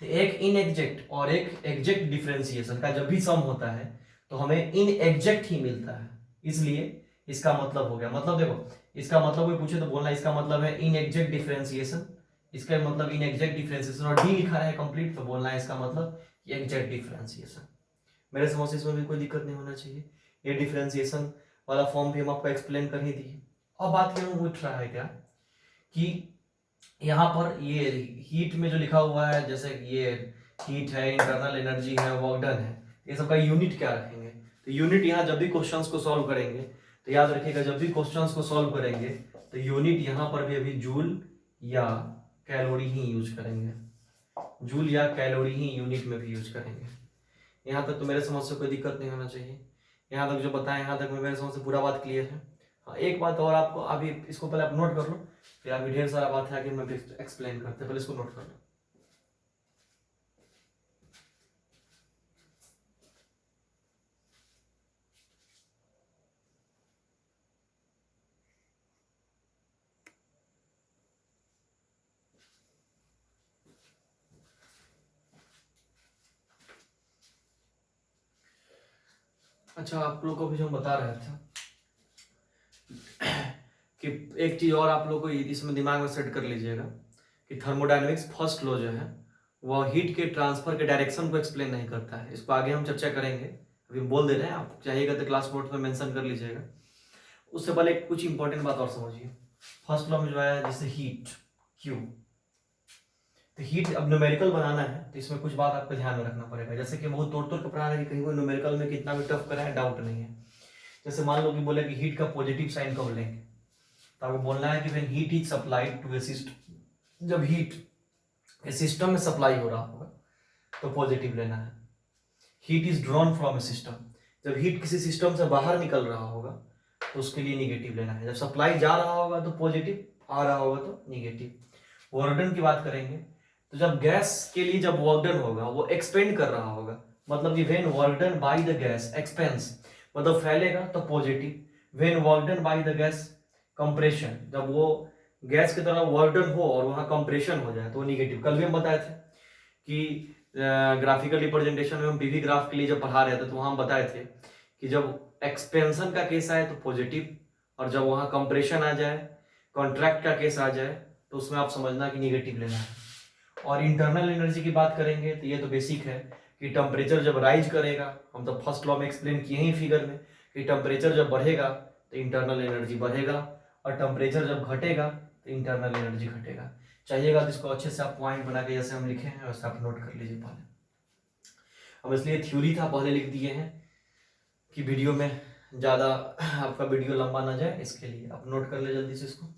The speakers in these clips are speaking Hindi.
तो एक इनएग्जैक्ट और एक एग्जैक्ट डिफरेंशिएशन का जब भी सम होता है तो हमें इनएग्जैक्ट ही मिलता है, इसलिए इसका मतलब हो गया, मतलब देखो इसका मतलब कोई पूछे तो बोलना इसका मतलब है इनएग्जैक्ट डिफरेंशिएशन, इसका मतलब इनएग्जैक्ट डिफरेंशिएशन, और डी लिखा है कंप्लीट तो बोलना है इसका मतलब एग्जैक्ट डिफरेंशिएशन। मेरे समझ से इसमें भी कोई दिक्कत नहीं होना चाहिए। ये डिफरेंशिएशन वाला फॉर्म भी हम आपको एक्सप्लेन कर ही दिए। अब बात करूँ उठ रहा है क्या कि यहाँ पर ये हीट में जो लिखा हुआ है, जैसे ये हीट है, इंटरनल एनर्जी है, वर्क डन है, ये सब का यूनिट क्या रखेंगे? तो यूनिट यहाँ जब भी क्वेश्चंस को सॉल्व करेंगे तो याद रखिएगा, जब भी क्वेश्चंस को सॉल्व करेंगे तो यूनिट यहाँ पर भी अभी जूल या कैलोरी ही यूज करेंगे, जूल या कैलोरी ही यूनिट में भी यूज करेंगे। यहाँ तक तो मेरे समझ से कोई दिक्कत नहीं होना चाहिए। यहाँ तक जो बताएं, यहाँ तक मेरे समझ से पूरा बात क्लियर है। हाँ, एक बात और आपको अभी, इसको पहले आप नोट कर लो, फिर अभी ढेर सारा बात है कि मैं एक्सप्लेन करते, पहले इसको नोट कर लो। अच्छा, आप लोग को भी जो हम बता रहे थे कि एक चीज और आप लोग को इसमें दिमाग में सेट कर लीजिएगा कि थर्मोडायनेमिक्स फर्स्ट लॉ जो है वह हीट के ट्रांसफर के डायरेक्शन को एक्सप्लेन नहीं करता है। इसको आगे हम चर्चा करेंगे, अभी बोल दे रहे हैं, आप चाहिएगा तो क्लास नोट में मेंशन कर लीजिएगा। उससे पहले कुछ इंपॉर्टेंट बात और समझिए। फर्स्ट लॉ में जो है जैसे हीट क्यू, तो हीट अब न्यूमेरिकल बनाना है तो इसमें कुछ बात आपको ध्यान में रखना पड़ेगा, जैसे कि बहुत तोड़ तोड़ के पढ़ा है कि कहीं कोई न्यूमेरिकल में कितना भी टफ करा है, डाउट नहीं है। जैसे मान लो कि बोले कि हीट का पॉजिटिव साइन कब लेंगे, तो आपको बोलना है कि when heat is supplied to a system, जब हीट सिस्टम में सप्लाई हो रहा होगा तो पॉजिटिव लेना है। Heat is drawn from a system, जब हीट किसी सिस्टम से बाहर निकल रहा होगा तो उसके लिए निगेटिव लेना है। जब सप्लाई जा रहा होगा तो पॉजिटिव, आ रहा होगा तो निगेटिव। वर्क डन की बात करेंगे तो जब गैस के लिए जब वर्क डन होगा वो एक्सपेंड कर रहा होगा, मतलब कि when work done by the gas expense, मतलब फैलेगा तो positive. When work done by the gas compression, जब वो गैस की तरह वर्क डन हो और वहां कंप्रेशन हो जाए तो निगेटिव। कल भी हम बताए थे कि ग्राफिकल रिप्रेजेंटेशन में हम पीवी ग्राफ के लिए जब पढ़ा रहे थे तो वहां हम बताए थे कि जब एक्सपेंशन का केस आए तो पॉजिटिव, और जब वहां कंप्रेशन आ जाए, कॉन्ट्रैक्ट का केस आ जाए तो उसमें आप समझना कि निगेटिव लेना है। और इंटरनल एनर्जी की बात करेंगे तो ये तो बेसिक है कि टेम्परेचर जब राइज करेगा, हम तो फर्स्ट लॉ में एक्सप्लेन किए ही फिगर में कि टेम्परेचर जब बढ़ेगा तो इंटरनल एनर्जी बढ़ेगा, और टेम्परेचर जब घटेगा तो इंटरनल एनर्जी घटेगा। चाहिएगा तो इसको अच्छे से आप पॉइंट बना के जैसे हम लिखे हैं वैसे आप नोट कर लीजिए पहले। हम इसलिए थ्योरी था पहले लिख दिए हैं कि वीडियो में ज़्यादा आपका वीडियो लंबा ना जाए, इसके लिए आप नोट कर ले जल्दी से इसको।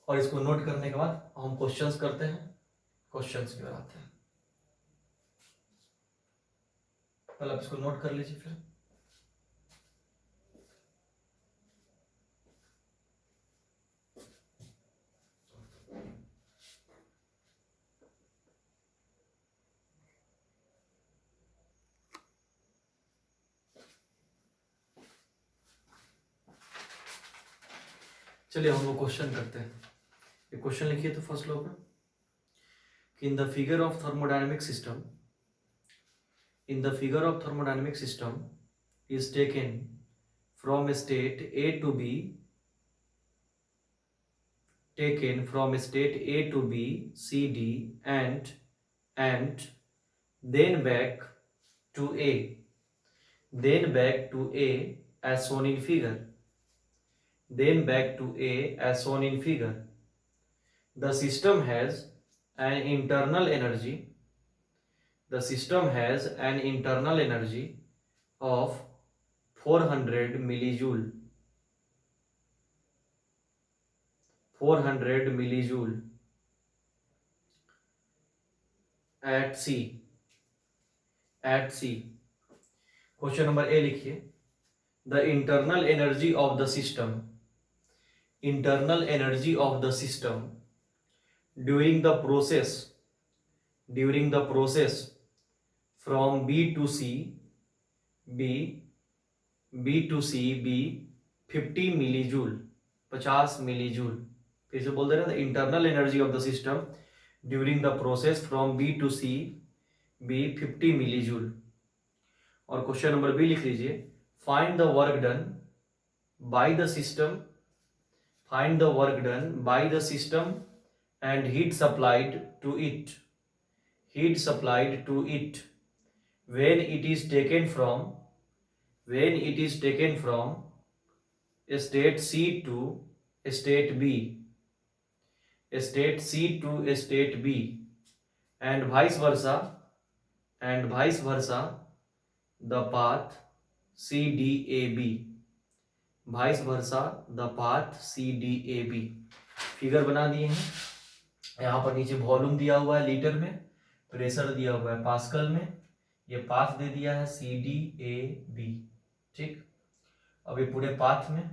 और इसको नोट करने के बाद हम क्वेश्चंस करते हैं, क्वेश्चंस की ओर आते हैं। पहले आप इसको नोट कर लीजिए फिर। चलिए हम लोग क्वेश्चन करते हैं। ये क्वेश्चन लिखिए तो फर्स्ट लो का, in the figure of thermodynamic system, in the figure of thermodynamic system is taken from state A to B, taken from state A to B, C, D, and then back to A, then back to A as shown in figure, then back to A as shown in figure. The system has an internal energy, the system has an internal energy of 400 millijoule, 400 millijoule at C, at C. Question number A लिखिए, the internal energy of the system, internal energy of the system during the process, during the process from B to C, B, B to C B 50 millijoule, 50 millijoule, फिर से बोल दे रहे हैं, the internal energy of the system during the process from B to C B 50 millijoule. और क्वेश्चन नंबर बी लिख लीजिए, find the work done by the system, find the work done by the system and heat supplied to it, heat supplied to it when it is taken from state C to state B, state C to state B, and vice versa the path CDAB, vice versa the path CDAB। Figure बना दिए हैं। यहाँ पर नीचे वॉल्यूम दिया हुआ है लीटर में, प्रेशर दिया हुआ है पास्कल में, ये पाथ दे दिया है CDAB। ठीक, अब ये पूरे पाथ में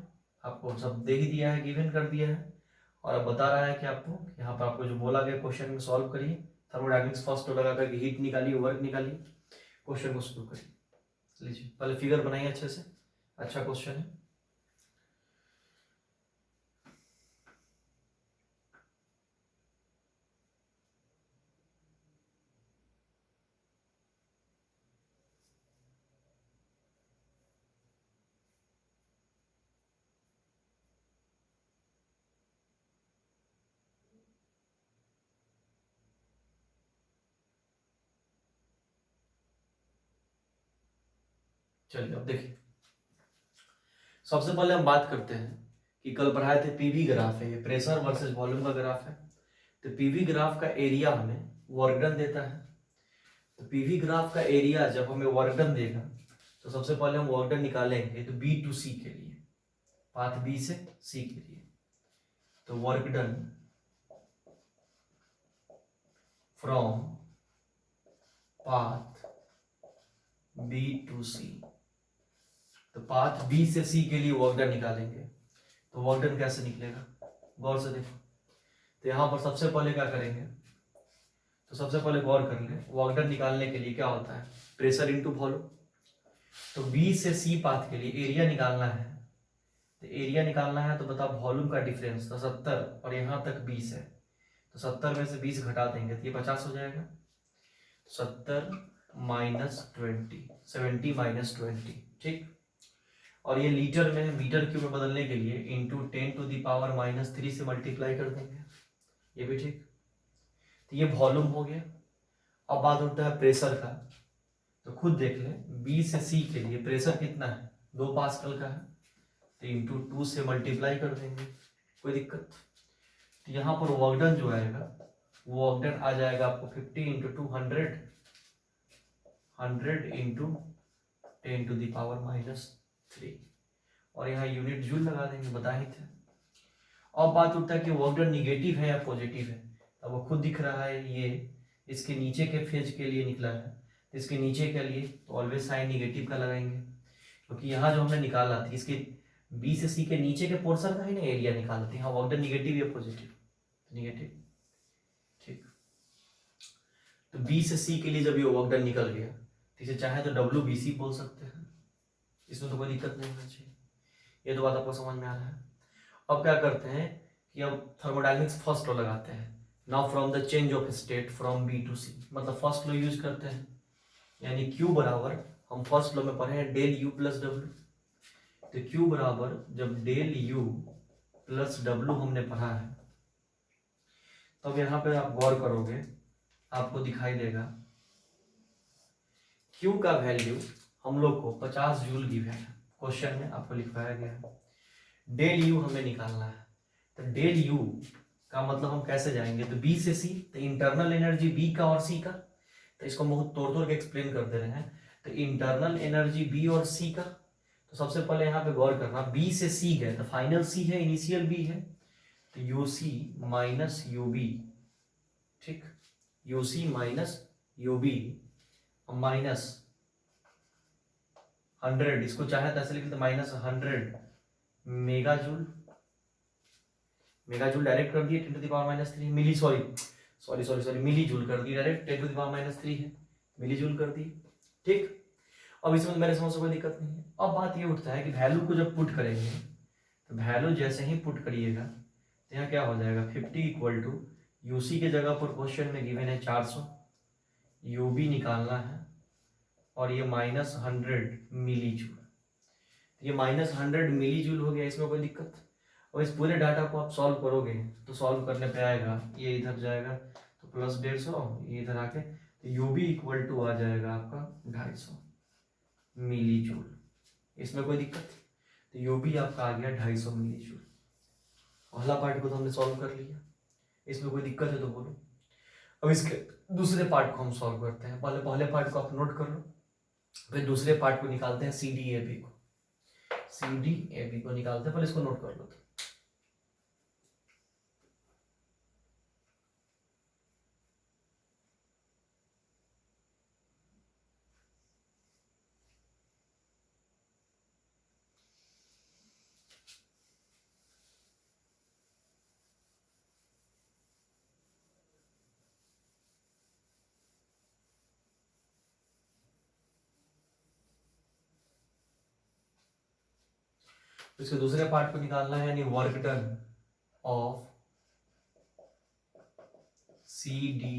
आपको सब दे ही दिया है, गिवन कर दिया है, और अब बता रहा है कि आपको यहाँ पर आपको जो बोला गया क्वेश्चन में सॉल्व करिए, थर्मोडायनेमिक्स फर्स्ट लॉ लगा करके हीट निकालिए, वर्क निकालिए, क्वेश्चन को शुरू करिए। लीजिए पहले फिगर बनाइए अच्छे से, अच्छा क्वेश्चन है। चलिए अब देखिए, सबसे पहले हम बात करते हैं कि कल पढ़ाए थे पीवी ग्राफ है, ये प्रेशर वर्सेस वॉल्यूम का ग्राफ है। तो पीवी ग्राफ का एरिया हमें वर्क डन देता है। तो पीवी ग्राफ का एरिया जब हमें वर्क डन देगा तो सबसे पहले हम वर्क डन निकालेंगे तो बी टू सी के लिए, पाथ बी से सी के लिए। तो work done from path B to C, तो पाथ बी से सी के लिए वर्क डन निकालेंगे। तो वर्क डन कैसे निकलेगा, गौर से देखो। तो यहां पर सबसे पहले क्या करेंगे, तो सबसे पहले गौर कर ले, वर्क डन निकालने के लिए क्या होता है, प्रेशर इनटू वॉल्यूम। तो बी से सी पाथ के लिए एरिया निकालना है, तो एरिया निकालना है तो बताओ वॉल्यूम का डिफरेंस, तो 70 और यहां तक 20 है, तो 70 में से 20 घटा देंगे तो ये 50 हो जाएगा। 70 माइनस 20, 70 माइनस 20, ठीक। और ये लीटर में मीटर क्यूब में बदलने के लिए इंटू 10 टू द पावर -3 से मल्टीप्लाई कर देंगे, ये भी ठीक। तो ये वॉल्यूम हो गया। अब बात उठता है प्रेशर का, तो खुद देख ले, बी से सी के लिए प्रेशर कितना है, 2 पास्कल का है, तो इंटू 2 से मल्टीप्लाई कर देंगे, कोई दिक्कत। तो यहाँ पर वर्क डन जो आएगा वो वर्क डन आ जाएगा आपको 50 into 2 100, 100 into 10 to the power -3, और यहाँ यूनिट जूल लगा देंगे, बता ही थे। अब बात उठता है कि वर्क डन निगेटिव है या पॉजिटिव है, अब वो खुद दिख रहा है, ये इसके नीचे के फेज के लिए निकला है, तो इसके नीचे के लिए तो ऑलवेज साइन निगेटिव का लगाएंगे, क्योंकि यहाँ जो हमने निकाला था इसके बी से सी के नीचे के पोर्शन का ही ना एरिया निकाला था, यहाँ वर्क डन निगेटिव या पॉजिटिव, निगेटिव, ठीक। तो बी से सी के लिए जब ये वर्क डन निकल गया तो इसे चाहे तो WBC बोल सकते हैं, इसमें तो कोई दिक्कत नहीं होना चाहिए। ये तो बात आपको समझ में आ रहा है। अब क्या करते हैं कि अब थर्मोडायनेमिक्स फर्स्ट लॉ लगाते हैं। Now from the change of state from B to C, मतलब फर्स्ट लॉ यूज करते हैं, यानी Q बराबर, हम फर्स्ट लॉ में पढ़े हैं डेल U प्लस W, तो Q बराबर जब डेल U प्लस W हमने पढ़ा है, तब यहाँ पे आप गौर करोगे आपको दिखाई देगा Q का वैल्यू हम लोग को 50 जूल गिवन है, क्वेश्चन में आपको लिखवाया गया है। डेल U हमें निकालना है, तो डेल U का मतलब हम कैसे जाएंगे, तो B से C, तो इंटरनल एनर्जी B का और C का, तो इसको बहुत तोड़ तोड़ के एक्सप्लेन कर दे रहे हैं। तो इंटरनल एनर्जी B और C का, तो सबसे पहले यहाँ पे गौर करना, B से C गए तो फाइनल C है, इनिशियल B है, तो UC माइनस UB, ठीक, UC माइनस UB माइनस 100, इसको चाहे तो ऐसे लिख लेते -100 mega joule, mega joule direct कर दिए 10 to the power -3, milli sorry milli joule कर दिए डायरेक्ट, 10 टू द पावर -3 है, मिली जूल कर दिए, ठीक। अब इसमें मेरे समझ से कोई दिक्कत नहीं है। अब बात ये उठता है कि वैल्यू को जब पुट करेंगे, तो वैल्यू जैसे ही पुट करिएगा तो यहाँ क्या हो जाएगा 50 इक्वल टू यूसी के जगह पर क्वेश्चन में गिवन है 400, यूबी निकालना है और ये -100 मिली जूल। ये -100 मिली जूल हो गया, इसमें कोई दिक्कत? और इस पूरे डाटा को आप सॉल्व करोगे तो सॉल्व करने पे आएगा ये इधर जाएगा तो +150, ये इधर आके तो यूबी इक्वल टू आ जाएगा आपका 250 मिली जूल। इसमें कोई दिक्कत? तो यूबी आपका आ गया 250 मिली जूल। पहला पार्ट को तो हमने सॉल्व कर लिया, इसमें कोई दिक्कत है तो बोलो। अब इसके दूसरे पार्ट को हम सॉल्व करते हैं। पहले पार्ट को आप नोट कर लो, फिर दूसरे पार्ट को निकालते हैं सी डी ए बी को। सी डी ए बी को निकालते हैं, पहले इसको नोट कर लो। तो इसके दूसरे पार्ट को निकालना है, यानी work done of C D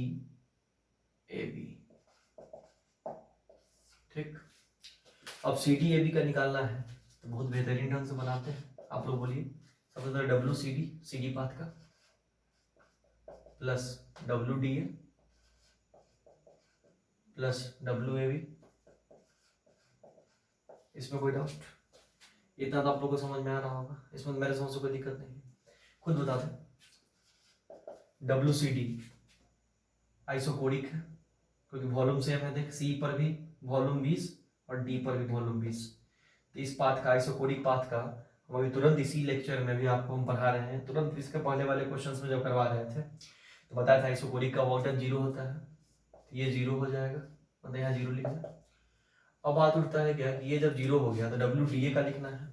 A B. ठीक, अब सी डी ए बी का निकालना है तो बहुत बेहतरीन ढंग से बनाते हैं। आप लोग बोलिए, सबसे पहले डब्ल्यू सी डी पाथ का plus W D A plus W A B. इसमें कोई डाउट? इतना तो आप लोगों को समझ में आ रहा होगा, इसमें मेरे समझ से कोई दिक्कत नहीं है। खुद बता दें, डब्ल्यू सी डी आइसोकोरिक है क्योंकि वॉल्यूम सेम है। देख, सी पर भी वॉल्यूम 20 और डी पर भी वॉल्यूम 20। तो इस पाथ का, आइसोकोरिक पाथ का, हम अभी तुरंत इसी लेक्चर में भी आपको हम पढ़ा रहे हैं। तुरंत इसके पहले वाले क्वेश्चंस में जब करवा रहे थे तो बताया था आइसोकोरिक का वर्क डन 0 होता है, तो ये 0 हो जाएगा, मतलब यहाँ 0 लिखना। अब बात उठता है क्या कि ये जब 0 हो गया तो डब्ल्यू डी ए का लिखना है।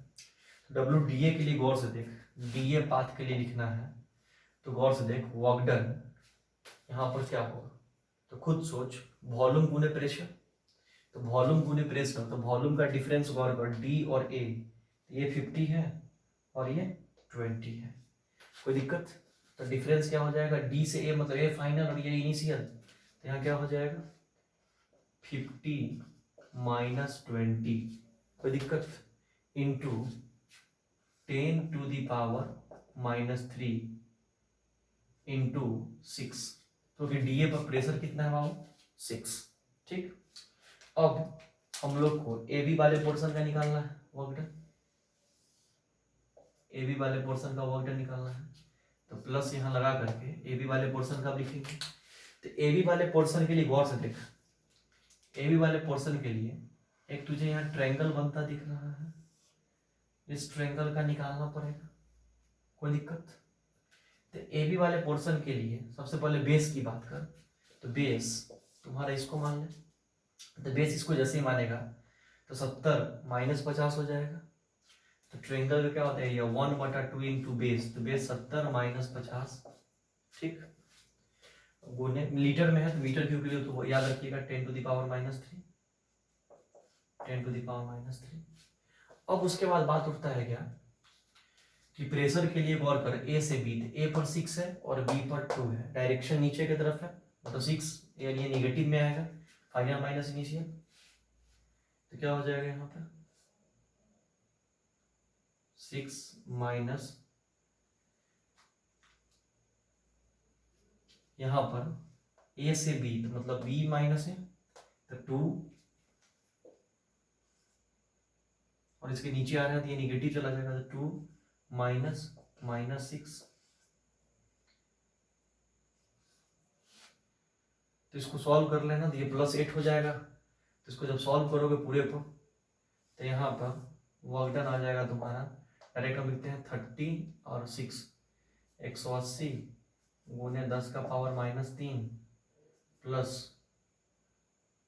डब्ल्यू डी ए के लिए गौर से देख, डी ए पाथ के लिए लिखना है तो गौर से देख, वर्क डन यहाँ पर क्या होगा तो खुद सोच, वॉल्यूम गुने प्रेशर। तो वॉल्यूम गुने प्रेशर, तो वॉल्यूम का डिफरेंस गौर कर, डी और ए, ये 50 है और ये 20 है। कोई दिक्कत? तो डिफरेंस क्या हो जाएगा, डी से ए मतलब ए फाइनल और ये इनिशियल। तो यहाँ क्या हो जाएगा 50 - 20, कोई दिक्कत, इंटू 10⁻³ इंटू 6, क्योंकि डीए पर प्रेशर कितना है बाबू 6। ठीक, अब हम लोग को ए बी वाले पोर्शन का निकालना है वर्क डन। ए बी वाले पोर्शन का वर्क डन निकालना है तो प्लस यहाँ लगा करके ए बी वाले पोर्शन का लिखेंगे। तो ए बी वाले पोर्शन के लिए गौर से देख, ए बी वाले पोर्शन के लिए एक तुझे यहाँ ट्रायंगल बनता दिख रहा है, इस ट्रायंगल का निकालना पड़ेगा। कोई दिक्कत? तो ए बी वाले पोर्शन के लिए सबसे पहले बेस की बात कर, तो बेस तुम्हारा इसको मान ले। तो बेस इसको जैसे ही मानेगा तो 70 - 50 हो जाएगा। तो ट्रायंगल का क्या होता है, ये 1/2 इंटू बेस, तो बेस 70 - 50। ठीक, गुने लीटर में है तो मीटर क्यूब के लिए तो याद रखिएगा 10⁻³ 10⁻³ अब उसके बाद बात उठता है क्या कि प्रेशर के लिए गौर कर, ए से बी, ए पर 6 है और बी पर 2 है, डायरेक्शन नीचे की तरफ है, मतलब 6 यानी निगेटिव में आएगा, फाइनल माइनस इनिशियल। तो क्या हो जाएगा यहाँ पर 6 माइनस, यहाँ पर ए से बी तो मतलब बी माइनस है तो 2, और इसके नीचे आ रहा है तो ये निगेटिव चला जाएगा तो 2 -6। तो इसको सॉल्व कर लेना तो ये +8 हो जाएगा। तो इसको जब सॉल्व करोगे पूरे को तो यहाँ पर वर्क डन आ जाएगा तुम्हारा, डायरेक्ट हम लिखते हैं 30 और 6 180 गुने 10⁻³ प्लस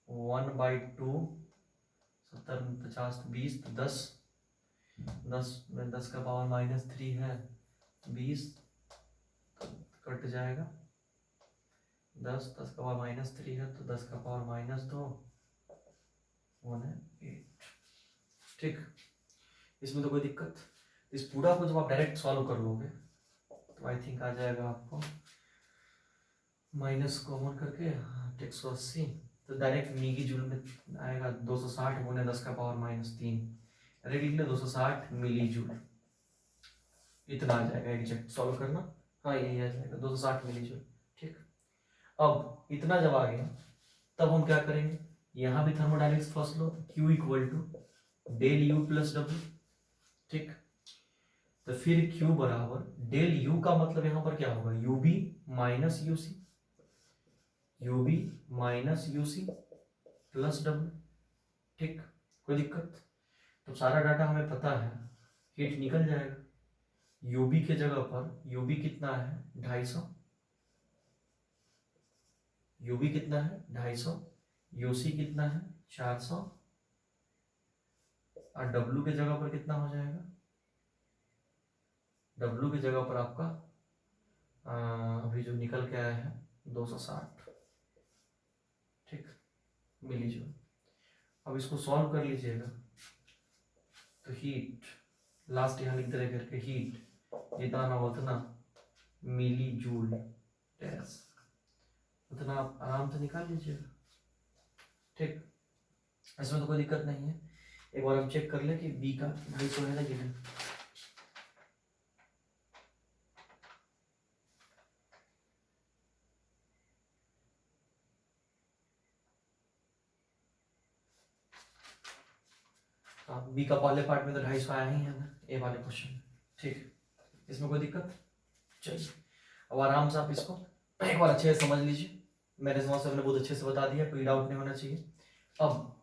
1/2 70 में 50 20 तो 10 में 10⁻³ है 20 कट जाएगा, 10⁻³ है तो 10⁻² होने 8। ठीक, इसमें तो कोई दिक्कत? इस पूरा को जब आप डायरेक्ट सॉल्व कर लोगे तो तो आई थिंक आ जाएगा आपको माइनस कॉमन करके 180, तो डायरेक्ट मिली जूल में आएगा 260 गुने 10 का पावर -3, डायरेक्ट लिख ले 260 मिली जूल, इतना आ जाएगा। एग्जैक्ट सॉल्व करना, हाँ यही आ जाएगा 260 मिली जूल। ठीक, अब इतना जब आ गया तब हम क्या करेंगे, यहाँ भी thermodynamics first law, Q equal to del U plus W। ठीक, तो फिर Q बराबर डेल U का मतलब यहाँ पर क्या होगा, UB minus UC, UB minus UC plus W। ठीक, कोई दिक्कत, तो सारा डाटा हमें पता है, हीट निकल जाएगा। UB के जगह पर UB कितना है 250, UB कितना है 250, UC कितना है 400, और W के जगह पर कितना हो जाएगा, W की जगह पर आपका अभी जो निकल के आया है 260। ठीक, मिली जूल। अब इसको सॉल्व कर लीजिएगा, तो हीट लास्ट यहाँ लिख दे करके हीट जितना ना उतना मिली जूल डैश, उतना आप आराम से निकाल लीजिएगा। ठीक, इसमें तो कोई दिक्कत नहीं है। एक बार हम चेक कर ले कि बी का रेशो है ना गिवन। बी का पहले पार्ट में तो 250 आया ही है ना, ए वाले क्वेश्चन। ठीक, इसमें कोई दिक्कत, चलिए अब आराम से आप इसको एक बार अच्छे से समझ लीजिए। मेरे समझ से हमने बहुत अच्छे से बता दिया, कोई डाउट नहीं होना चाहिए। अब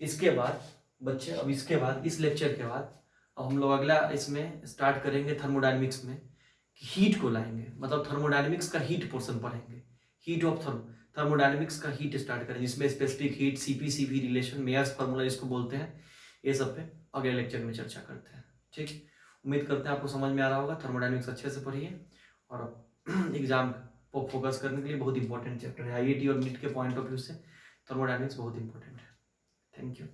इसके बाद बच्चे, अब इसके बाद इस लेक्चर के बाद अब हम लोग अगला इसमें स्टार्ट करेंगे थर्मोडायनेमिक्स में, हीट को लाएंगे, मतलब थर्मोडायनेमिक्स का हीट पोर्शन पढ़ेंगे, हीट ऑफ थर्मोडायनेमिक्स का हीट स्टार्ट करेंगे, जिसमें specific heat, CP/CV relation, Mayer's formula जिसको बोलते हैं, ये सब पे अगले लेक्चर में चर्चा करते हैं। ठीक, उम्मीद करते हैं आपको समझ में आ रहा होगा। थर्मोडायनेमिक्स अच्छे से पढ़िए, और एग्जाम को फोकस करने के लिए बहुत इंपॉर्टेंट चैप्टर है, IIT और नीट के पॉइंट ऑफ व्यू से थर्मोडायनेमिक्स बहुत इंपॉर्टेंट है। Thank you.